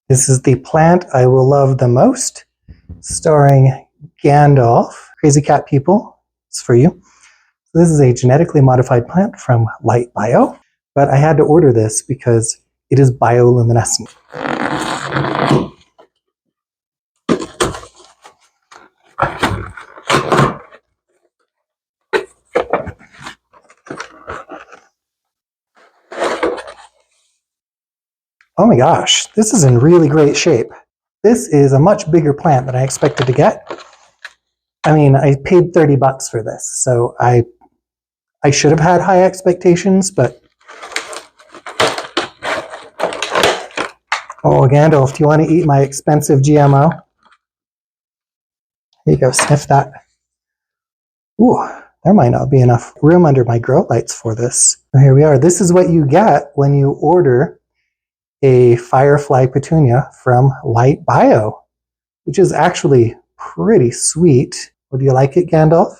This is the plant I will love the most, starring Gandalf. Crazy Cat people, it's for you. So this is a genetically modified plant from Light Bio, but I had to order this because it is bioluminescent. Oh my gosh, this is in really great shape. This is a much bigger plant than I expected to get. I mean, I paid $30 for this, so I should have had high expectations, but... Oh, Gandalf, do you want to eat my expensive GMO? Here you go, sniff that. Ooh, there might not be enough room under my grow lights for this. So here we are. This is what you get when you order a Firefly Petunia from Light Bio, which is actually pretty sweet. Would you like it, Gandalf?